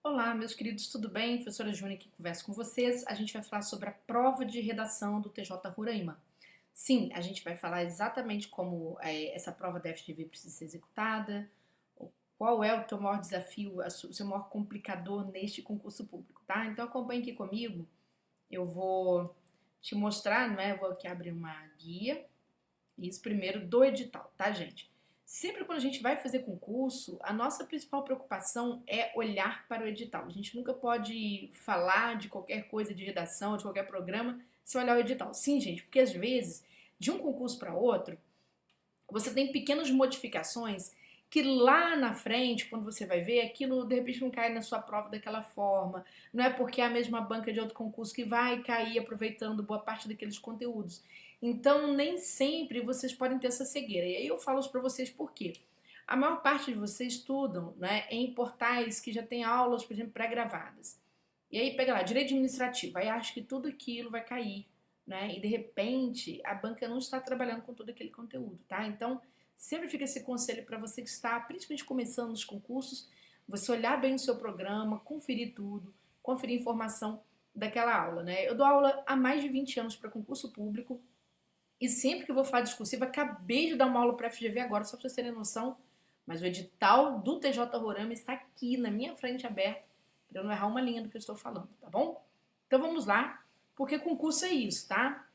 Olá, meus queridos, tudo bem? Professora Júnia que conversa com vocês. A gente vai falar sobre a prova de redação do TJ Roraima. Sim, a gente vai falar exatamente como essa prova da FGV precisa ser executada, qual é o teu maior desafio, o seu maior complicador neste concurso público, tá? Então acompanhe aqui comigo, eu vou te mostrar, não é? Eu vou aqui abrir uma guia. Isso primeiro do edital, tá, gente? Sempre quando a gente vai fazer concurso, a nossa principal preocupação é olhar para o edital. A gente nunca pode falar de qualquer coisa de redação, de qualquer programa, sem olhar o edital. Sim, gente, porque às vezes, de um concurso para outro, você tem pequenas modificações que lá na frente, quando você vai ver, aquilo de repente não cai na sua prova daquela forma. Não é porque é a mesma banca de outro concurso que vai cair aproveitando boa parte daqueles conteúdos. Então, nem sempre vocês podem ter essa cegueira. E aí eu falo isso para vocês por quê? A maior parte de vocês estudam, né, em portais que já tem aulas, por exemplo, pré-gravadas. E aí pega lá, direito administrativo, aí acha que tudo aquilo vai cair, né? E de repente a banca não está trabalhando com todo aquele conteúdo, tá? Então, sempre fica esse conselho para você que está principalmente começando nos concursos, você olhar bem o seu programa, conferir tudo, conferir informação daquela aula, né? Eu dou aula há mais de 20 anos para concurso público e sempre que eu vou falar discursiva, acabei de dar uma aula para a FGV agora, só para vocês terem noção, mas o edital do TJ Roraima está aqui na minha frente aberto, para eu não errar uma linha do que eu estou falando, tá bom? Então vamos lá, porque concurso é isso, tá?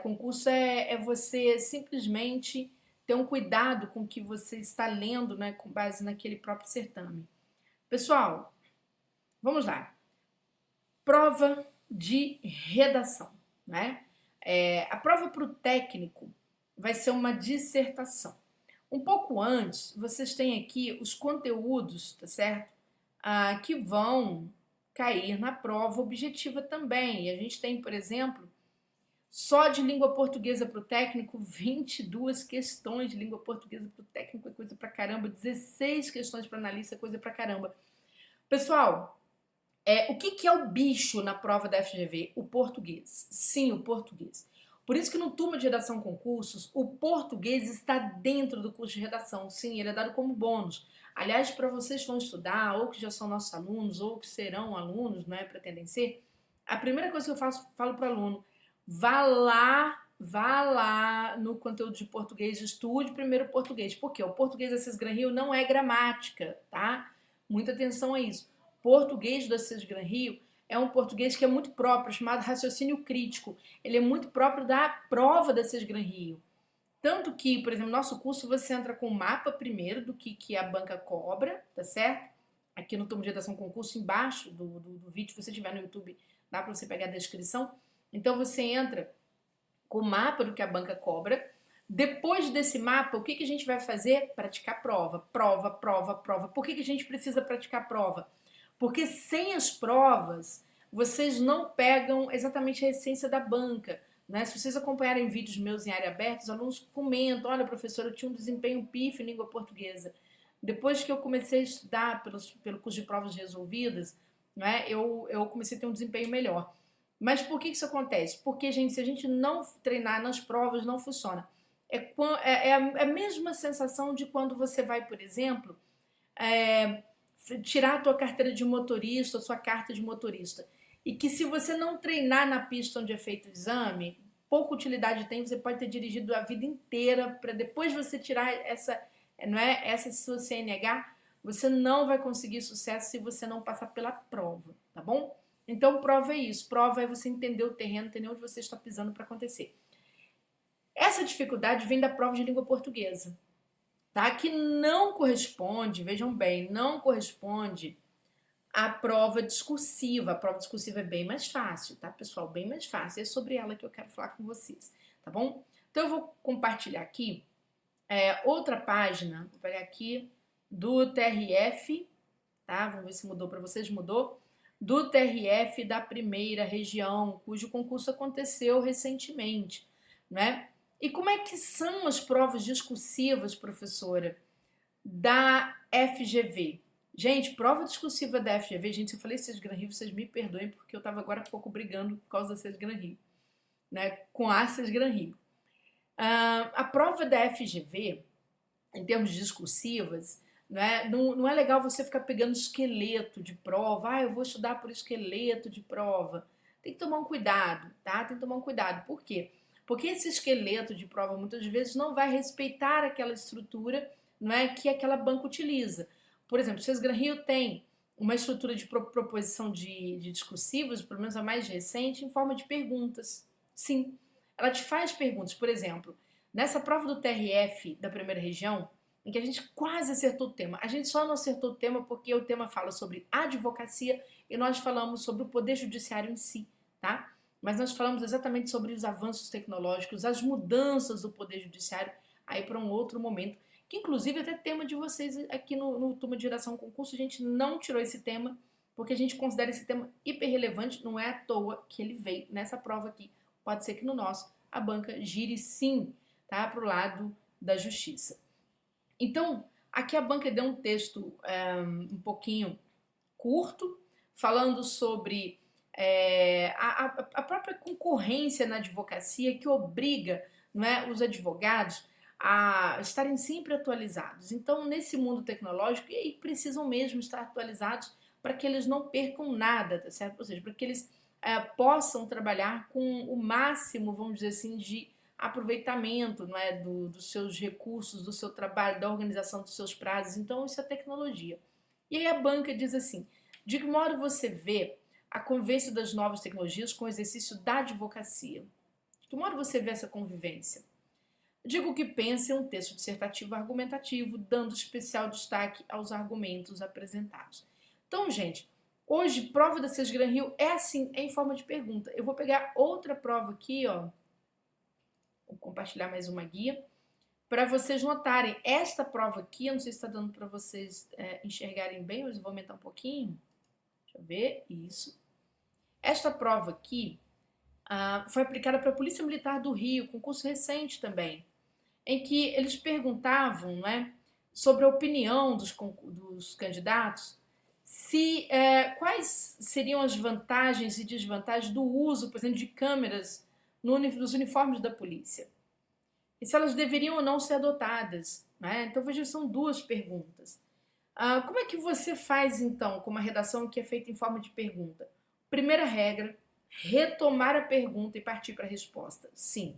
Concurso é você simplesmente ter um cuidado com o que você está lendo, né, com base naquele próprio certame. Pessoal, vamos lá. Prova de redação, né? A prova para o técnico vai ser uma dissertação. Um pouco antes, vocês têm aqui os conteúdos, tá certo? Que vão cair na prova objetiva também. E a gente tem, por exemplo, só de língua portuguesa para o técnico, 22 questões de língua portuguesa para o técnico, é coisa pra caramba. 16 questões para analista, é coisa pra caramba. Pessoal, o que é o bicho na prova da FGV? O português. Sim, o português. Por isso que no Turma de Redação Concursos, o português está dentro do curso de redação. Sim, ele é dado como bônus. Aliás, para vocês que vão estudar, ou que já são nossos alunos, ou que serão alunos, não é, pretendem ser, a primeira coisa que eu falo para o aluno, vá lá no conteúdo de português, estude primeiro o português. Por quê? O português da Cisgran Rio não é gramática, tá? Muita atenção a isso. Português da Cisgran Rio é um português que é muito próprio, chamado raciocínio crítico. Ele é muito próprio da prova da Cisgran Rio. Tanto que, por exemplo, no nosso curso você entra com o mapa primeiro do que a banca cobra, tá certo? Aqui no Turma de Redação Concurso, embaixo do vídeo, se você tiver no YouTube, dá para você pegar a descrição. Então você entra com o mapa do que a banca cobra. Depois desse mapa, o que a gente vai fazer? Praticar prova. Prova, prova, prova. Por que a gente precisa praticar prova? Porque sem as provas, vocês não pegam exatamente a essência da banca. Né? Se vocês acompanharem vídeos meus em área aberta, os alunos comentam: olha, professor, eu tinha um desempenho pífio em língua portuguesa. Depois que eu comecei a estudar pelo curso de provas resolvidas, né, eu comecei a ter um desempenho melhor. Mas por que isso acontece? Porque, gente, se a gente não treinar nas provas, não funciona. É a mesma sensação de quando você vai, por exemplo, é, tirar a tua carteira de motorista, a sua carta de motorista. E que se você não treinar na pista onde é feito o exame, pouca utilidade tem, você pode ter dirigido a vida inteira para depois você tirar essa sua CNH, você não vai conseguir sucesso se você não passar pela prova, tá bom? Então, prova é isso. Prova é você entender o terreno, entender onde você está pisando para acontecer. Essa dificuldade vem da prova de língua portuguesa, tá? Que não corresponde, vejam bem, não corresponde à prova discursiva. A prova discursiva é bem mais fácil, tá, pessoal? Bem mais fácil. É sobre ela que eu quero falar com vocês, tá bom? Então, eu vou compartilhar aqui outra página, vou pegar aqui, do TRF, tá? Vamos ver se mudou para vocês, mudou. Do TRF da primeira região, cujo concurso aconteceu recentemente, né? E como é que são as provas discursivas, professora, da FGV? Gente, prova discursiva da FGV, gente, se eu falei Cisgran Rio, vocês me perdoem, porque eu estava agora há pouco brigando por causa da Cisgran Rio, né? Com a Cisgran Rio. A prova da FGV, em termos discursivas, né? Não é legal você ficar pegando esqueleto de prova. Ah, eu vou estudar por esqueleto de prova. Tem que tomar um cuidado, tá? Tem que tomar um cuidado. Por quê? Porque esse esqueleto de prova muitas vezes não vai respeitar aquela estrutura, não é, que aquela banca utiliza. Por exemplo, o Cesgran Rio tem uma estrutura de proposição de discursivos, pelo menos a mais recente, em forma de perguntas. Sim, ela te faz perguntas. Por exemplo, nessa prova do TRF da primeira região, em que a gente quase acertou o tema. A gente só não acertou o tema porque o tema fala sobre advocacia e nós falamos sobre o poder judiciário em si, tá? Mas nós falamos exatamente sobre os avanços tecnológicos, as mudanças do poder judiciário, aí para um outro momento, que inclusive é até tema de vocês aqui no Turma de Geração Concurso, a gente não tirou esse tema, porque a gente considera esse tema hiper relevante, não é à toa que ele veio nessa prova aqui. Pode ser que no nosso a banca gire sim, tá? Para o lado da justiça. Então, aqui a banca deu um texto um pouquinho curto, falando sobre a própria concorrência na advocacia que obriga, não é, os advogados a estarem sempre atualizados. Então, nesse mundo tecnológico, eles precisam mesmo estar atualizados para que eles não percam nada, tá certo? Ou seja, para que eles possam trabalhar com o máximo, vamos dizer assim, de aproveitamento, não é, dos seus recursos, do seu trabalho, da organização dos seus prazos. Então, isso é tecnologia. E aí a banca diz assim, de que modo você vê a convivência das novas tecnologias com o exercício da advocacia? De que modo você vê essa convivência? Digo que pense em um texto dissertativo argumentativo, dando especial destaque aos argumentos apresentados. Então, gente, hoje, prova da Cesgran Rio é assim, é em forma de pergunta. Eu vou pegar outra prova aqui, ó. Vou compartilhar mais uma guia para vocês notarem. Esta prova aqui, eu não sei se está dando para vocês enxergarem bem, mas eu vou aumentar um pouquinho. Deixa eu ver, isso. Esta prova aqui foi aplicada para a Polícia Militar do Rio, concurso recente também, em que eles perguntavam, né, sobre a opinião dos candidatos, quais seriam as vantagens e desvantagens do uso, por exemplo, de câmeras nos uniformes da polícia. E se elas deveriam ou não ser adotadas. Né? Então, veja, são duas perguntas. Como é que você faz, então, com uma redação que é feita em forma de pergunta? Primeira regra, retomar a pergunta e partir para a resposta. Sim,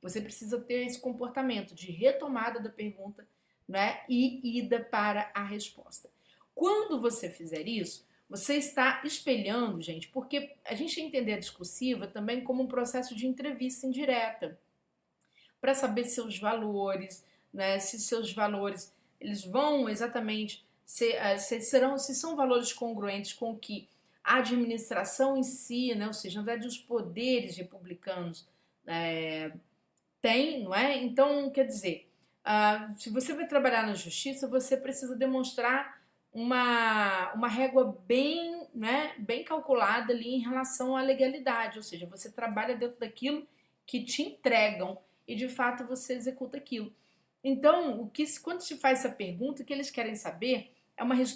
você precisa ter esse comportamento de retomada da pergunta, né, e ida para a resposta. Quando você fizer isso, você está espelhando, gente, porque a gente tem que entender a discursiva também como um processo de entrevista indireta, para saber seus valores, né, se seus valores eles vão exatamente se são valores congruentes com o que a administração em si, né, ou seja, na verdade os poderes republicanos têm, não é? Então, quer dizer, se você vai trabalhar na justiça, você precisa demonstrar uma régua bem, né, bem calculada ali em relação à legalidade, ou seja, você trabalha dentro daquilo que te entregam e de fato você executa aquilo. Então, quando se faz essa pergunta, o que eles querem saber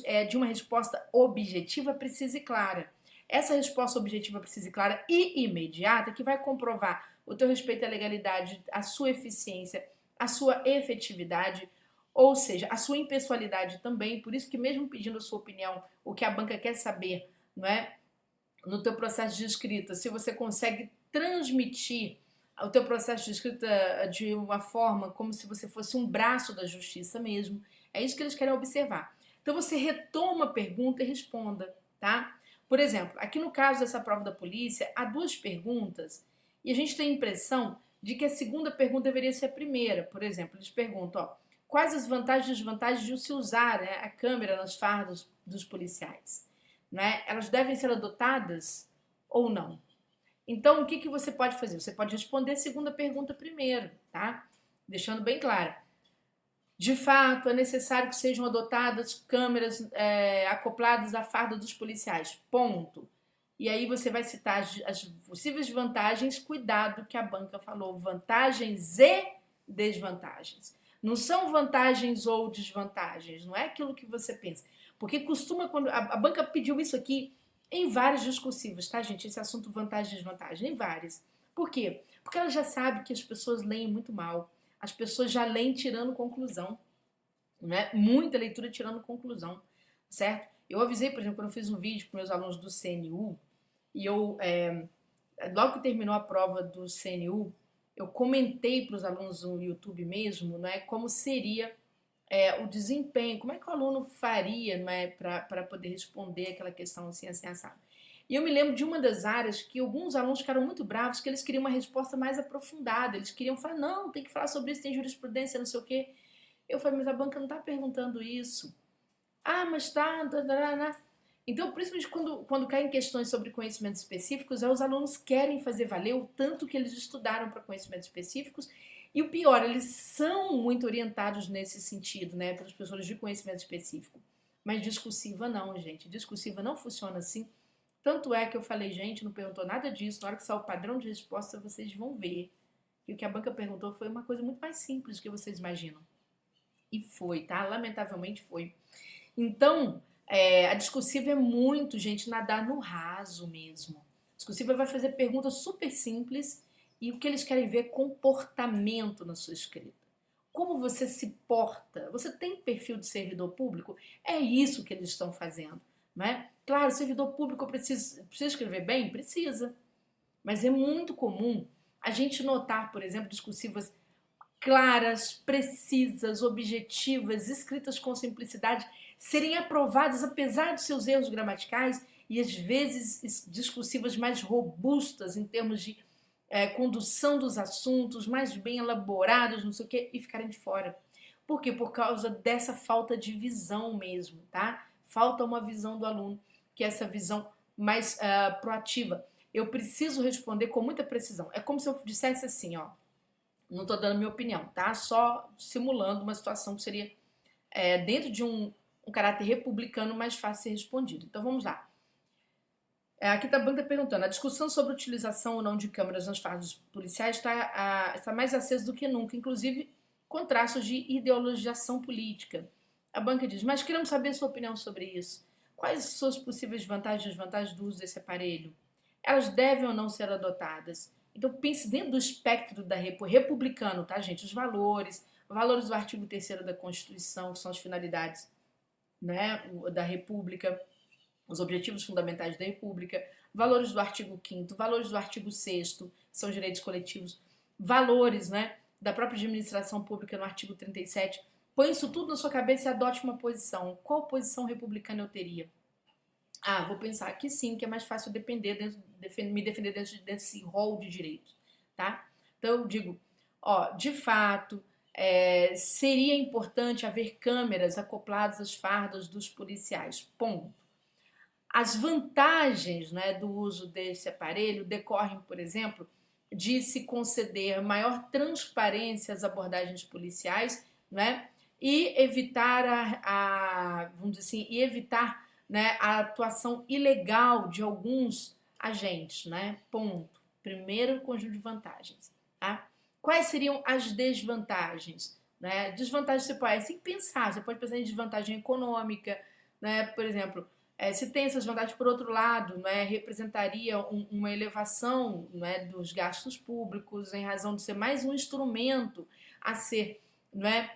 é de uma resposta objetiva, precisa e clara. Essa resposta objetiva, precisa e clara e imediata que vai comprovar o teu respeito à legalidade, a sua eficiência, a sua efetividade, ou seja, a sua impessoalidade também. Por isso que mesmo pedindo a sua opinião, o que a banca quer saber, não é, no teu processo de escrita, se você consegue transmitir o teu processo de escrita de uma forma como se você fosse um braço da justiça mesmo. É isso que eles querem observar. Então você retoma a pergunta e responda, tá? Por exemplo, aqui no caso dessa prova da polícia, há duas perguntas e a gente tem a impressão de que a segunda pergunta deveria ser a primeira. Por exemplo, eles perguntam, ó, quais as vantagens e desvantagens de se usar, né, a câmera nas fardas dos policiais? Né? Elas devem ser adotadas ou não? Então, o que você pode fazer? Você pode responder a segunda pergunta primeiro, tá? Deixando bem claro. De fato, é necessário que sejam adotadas câmeras acopladas à farda dos policiais. Ponto. E aí você vai citar as possíveis vantagens, cuidado que a banca falou, vantagens e desvantagens. Não são vantagens ou desvantagens, não é aquilo que você pensa. Porque costuma, quando a banca pediu isso aqui em vários discursivos, tá, gente? Esse assunto vantagem e desvantagem, em vários. Por quê? Porque ela já sabe que as pessoas leem muito mal. As pessoas já leem tirando conclusão. né? Muita leitura tirando conclusão, certo? Eu avisei, por exemplo, quando eu fiz um vídeo para meus alunos do CNU, e logo que terminou a prova do CNU, eu comentei para os alunos no YouTube mesmo, né, como seria o desempenho, como é que o aluno faria, né, para poder responder aquela questão assim, assim, assado. E eu me lembro de uma das áreas que alguns alunos ficaram muito bravos, que eles queriam uma resposta mais aprofundada, eles queriam falar, não, tem que falar sobre isso, tem jurisprudência, não sei o quê. Eu falei, mas a banca não está perguntando isso. Ah, mas tá. Então, principalmente quando caem questões sobre conhecimentos específicos, os alunos querem fazer valer o tanto que eles estudaram para conhecimentos específicos. E o pior, eles são muito orientados nesse sentido, né, pelos professores de conhecimento específico. Mas discursiva não, gente. Discursiva não funciona assim. Tanto é que eu falei, gente, não perguntou nada disso. Na hora que sair o padrão de resposta, vocês vão ver. E o que a banca perguntou foi uma coisa muito mais simples do que vocês imaginam. E foi, tá? Lamentavelmente foi. Então, a discursiva é muito, gente, nadar no raso mesmo. A discursiva vai fazer perguntas super simples e o que eles querem ver é comportamento na sua escrita. Como você se porta? Você tem perfil de servidor público? É isso que eles estão fazendo, não é? Claro, servidor público precisa escrever bem? Precisa. Mas é muito comum a gente notar, por exemplo, discursivas claras, precisas, objetivas, escritas com simplicidade, serem aprovadas apesar de seus erros gramaticais e às vezes discursivas mais robustas em termos de condução dos assuntos, mais bem elaborados, não sei o quê, e ficarem de fora. Por quê? Por causa dessa falta de visão mesmo, tá? Falta uma visão do aluno, que é essa visão mais proativa. Eu preciso responder com muita precisão. É como se eu dissesse assim, ó, não estou dando minha opinião, tá? Só simulando uma situação que seria dentro de um caráter republicano mais fácil de ser respondido. Então vamos lá. Aqui está a banca perguntando: a discussão sobre a utilização ou não de câmeras nas fardas policiais está mais acesa do que nunca, inclusive com traços de ideologização política. A banca diz: mas queremos saber a sua opinião sobre isso. Quais são as possíveis vantagens e desvantagens do uso desse aparelho? Elas devem ou não ser adotadas? Então pense dentro do espectro da republicano, tá, gente? Os valores do artigo 3º da Constituição, que são as finalidades, né, da República, os objetivos fundamentais da República, valores do artigo 5º, valores do artigo 6º, que são direitos coletivos, valores, né, da própria administração pública no artigo 37. Põe isso tudo na sua cabeça e adote uma posição. Qual posição republicana eu teria? Ah, vou pensar que sim, que é mais fácil me defender dentro desse rol de direitos, tá? Então eu digo, ó, de fato, seria importante haver câmeras acopladas às fardas dos policiais, ponto. As vantagens, né, do uso desse aparelho decorrem, por exemplo, de se conceder maior transparência às abordagens policiais, né, e evitar vamos dizer assim, e evitar, né, a atuação ilegal de alguns agentes, né? Ponto. Primeiro conjunto de vantagens, tá? Quais seriam as desvantagens, né? Desvantagens você pode, tem que pensar, você pode pensar em desvantagem econômica, né? Por exemplo, se tem essas vantagens, por outro lado, né, representaria uma elevação, né, dos gastos públicos em razão de ser mais um instrumento a ser, né,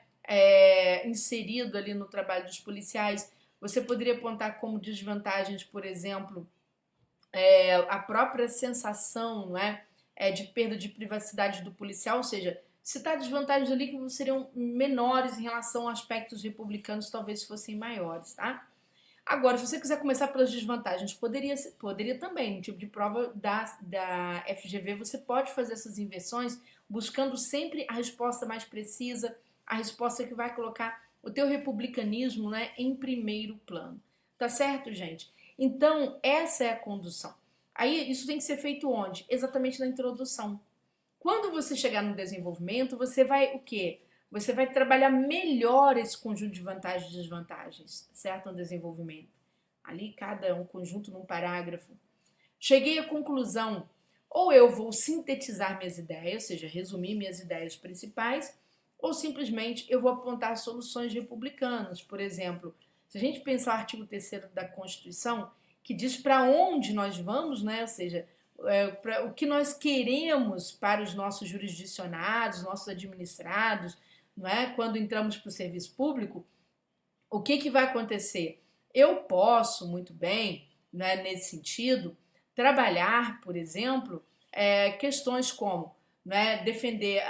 inserido ali no trabalho dos policiais. Você poderia apontar como desvantagens, por exemplo, a própria sensação, não é, de perda de privacidade do policial, ou seja, citar desvantagens ali que seriam menores em relação a aspectos republicanos, talvez fossem maiores, tá? Agora, se você quiser começar pelas desvantagens, poderia também, no tipo de prova da FGV, você pode fazer essas inversões buscando sempre a resposta mais precisa, a resposta que vai colocar o teu republicanismo, né, em primeiro plano. Tá certo, gente? Então, essa é a condução. Aí, isso tem que ser feito onde? Exatamente na introdução. Quando você chegar no desenvolvimento, você vai o quê? Você vai trabalhar melhor esse conjunto de vantagens e desvantagens, certo? No desenvolvimento. Ali, cada um conjunto num parágrafo. Cheguei à conclusão, ou eu vou sintetizar minhas ideias, ou seja, resumir minhas ideias principais, ou simplesmente eu vou apontar soluções republicanas. Por exemplo, se a gente pensar o artigo 3º da Constituição, que diz para onde nós vamos, né? Ou seja, o que nós queremos para os nossos jurisdicionados, nossos administrados, não é? Quando entramos para o serviço público, o que que vai acontecer? Eu posso muito bem, né, nesse sentido, trabalhar, por exemplo, questões como, né, defender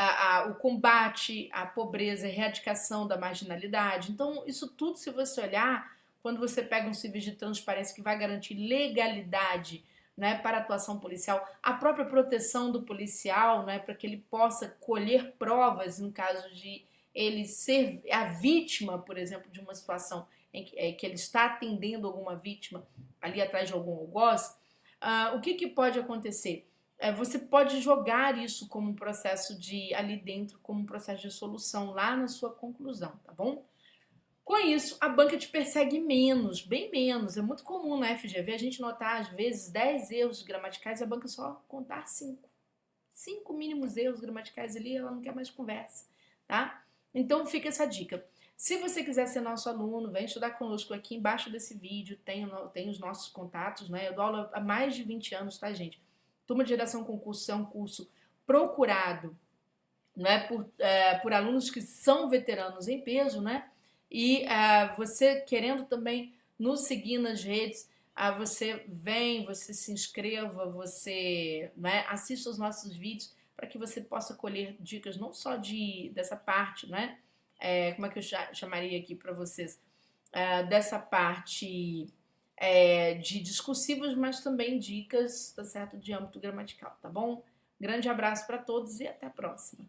o combate à pobreza, a erradicação da marginalidade. Então, isso tudo, se você olhar, quando você pega um serviço de transparência que vai garantir legalidade, né, para a atuação policial, a própria proteção do policial, né, para que ele possa colher provas em caso de ele ser a vítima, por exemplo, de uma situação que ele está atendendo alguma vítima ali atrás de algum algoz, o que, que pode acontecer? Você pode jogar isso como um processo de ali dentro, como um processo de solução lá na sua conclusão, tá bom? Com isso, a banca te persegue menos, bem menos. É muito comum na FGV a gente notar, às vezes, 10 erros gramaticais e a banca só contar 5. 5 mínimos erros gramaticais ali, ela não quer mais conversa, tá? Então fica essa dica. Se você quiser ser nosso aluno, vem estudar conosco. Aqui embaixo desse vídeo tem os nossos contatos, né? Eu dou aula há mais de 20 anos, tá, gente? Turma de Redação Concurso é um curso procurado, né, por alunos que são veteranos em peso, né? E você querendo também nos seguir nas redes, você vem, você se inscreva, você, né, assista os nossos vídeos para que você possa colher dicas não só dessa parte, né? Como é que eu chamaria aqui para vocês? Dessa parte de discursivos, mas também dicas, tá certo, de âmbito gramatical, tá bom? Grande abraço para todos e até a próxima.